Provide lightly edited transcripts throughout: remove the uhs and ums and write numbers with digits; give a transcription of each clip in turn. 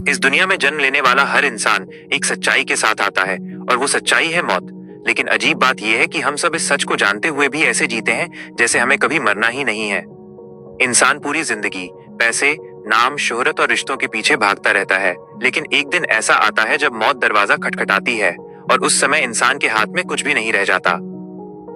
इस दुनिया में जन्म लेने वाला हर इंसान एक सच्चाई के साथ आता है और वो सच्चाई है मौत। लेकिन अजीब बात यह है कि हम सब इस सच को जानते हुए भी ऐसे जीते हैं जैसे हमें कभी मरना ही नहीं है। इंसान पूरी जिंदगी पैसे, नाम, शोहरत और रिश्तों के पीछे भागता रहता है, लेकिन एक दिन ऐसा आता है जब मौत दरवाजा खटखटाती है और उस समय इंसान के हाथ में कुछ भी नहीं रह जाता।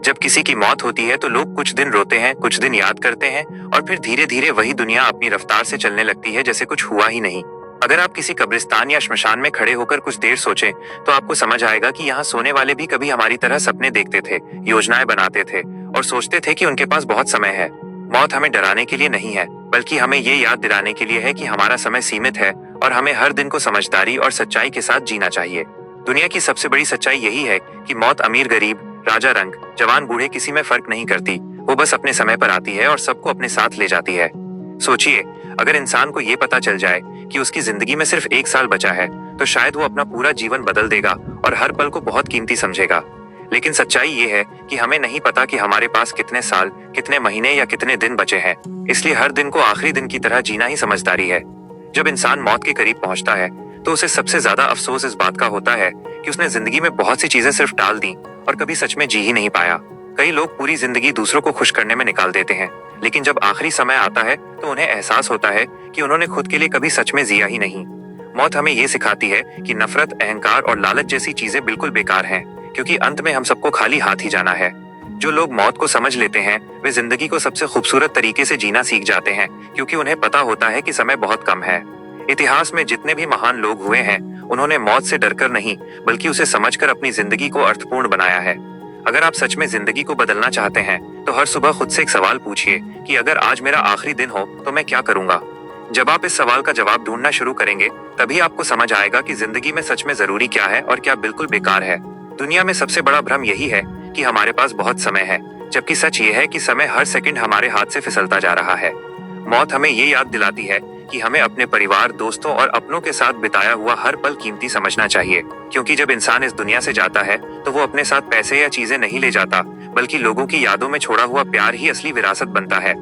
जब किसी की मौत होती है तो लोग कुछ दिन रोते हैं, कुछ दिन याद करते हैं और फिर धीरे धीरे वही दुनिया अपनी रफ्तार से चलने लगती है जैसे कुछ हुआ ही नहीं। अगर आप किसी कब्रिस्तान या श्मशान में खड़े होकर कुछ देर सोचें तो आपको समझ आएगा कि यहाँ सोने वाले भी कभी हमारी तरह सपने देखते थे, योजनाएं बनाते थे और सोचते थे कि उनके पास बहुत समय है। मौत हमें डराने के लिए नहीं है, बल्कि हमें ये याद दिलाने के लिए है कि हमारा समय सीमित है और हमें हर दिन को समझदारी और सच्चाई के साथ जीना चाहिए। दुनिया की सबसे बड़ी सच्चाई यही है कि मौत अमीर गरीब, राजा रंग, जवान बूढ़े किसी में फर्क नहीं करती। वो बस अपने समय पर आती है और सबको अपने साथ ले जाती है। सोचिए, अगर इंसान को ये पता चल जाए कि उसकी जिंदगी में सिर्फ 1 साल बचा है तो शायद वो अपना पूरा जीवन बदल देगा और हर पल को बहुत कीमती समझेगा। लेकिन सच्चाई ये है कि हमें नहीं पता कि हमारे पास कितने साल, कितने महीने या कितने दिन बचे हैं। इसलिए हर दिन को आखिरी दिन की तरह जीना ही समझदारी है। जब इंसान मौत के करीब पहुंचता है तो उसे सबसे ज्यादा अफसोस इस बात का होता है कि उसने जिंदगी में बहुत सी चीजें सिर्फ टाल दी और कभी सच में जी ही नहीं पाया। कई लोग पूरी जिंदगी दूसरों को खुश करने में निकाल देते हैं, लेकिन जब आखिरी समय आता है तो उन्हें एहसास होता है कि उन्होंने खुद के लिए कभी सच में जिया ही नहीं। मौत हमें ये सिखाती है कि नफरत, अहंकार और लालच जैसी चीजें बिल्कुल बेकार हैं, क्योंकि अंत में हम सबको खाली हाथ ही जाना है। जो लोग मौत को समझ लेते हैं वे जिंदगी को सबसे खूबसूरत तरीके से जीना सीख जाते हैं, क्योंकि उन्हें पता होता है कि समय बहुत कम है। इतिहास में जितने भी महान लोग हुए हैं उन्होंने मौत से डरकर नहीं, बल्कि उसे समझकर अपनी जिंदगी को अर्थपूर्ण बनाया है। अगर आप सच में जिंदगी को बदलना चाहते हैं तो हर सुबह खुद से एक सवाल पूछिए कि अगर आज मेरा आखिरी दिन हो तो मैं क्या करूंगा। जब आप इस सवाल का जवाब ढूंढना शुरू करेंगे तभी आपको समझ आएगा कि जिंदगी में सच में जरूरी क्या है और क्या बिल्कुल बेकार है। दुनिया में सबसे बड़ा भ्रम यही है कि हमारे पास बहुत समय है, जबकि सच ये है कि समय हर सेकंड हमारे हाथ से फिसलता जा रहा है। मौत हमें ये याद दिलाती है कि हमें अपने परिवार, दोस्तों और अपनों के साथ बिताया हुआ हर पल कीमती समझना चाहिए, क्योंकि जब इंसान इस दुनिया से जाता है तो वो अपने साथ पैसे या चीजें नहीं ले जाता, बल्कि लोगों की यादों में छोड़ा हुआ प्यार ही असली विरासत बनता है।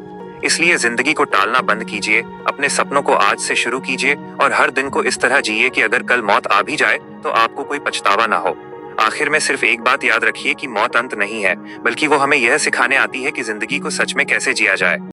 इसलिए जिंदगी को टालना बंद कीजिए, अपने सपनों को आज से शुरू कीजिए और हर दिन को इस तरह जिए कि अगर कल मौत आ भी जाए तो आपको कोई पछतावा ना हो। आखिर में सिर्फ एक बात याद रखिए कि मौत अंत नहीं है, बल्कि वो हमें यह सिखाने आती है कि जिंदगी को सच में कैसे जिया जाए।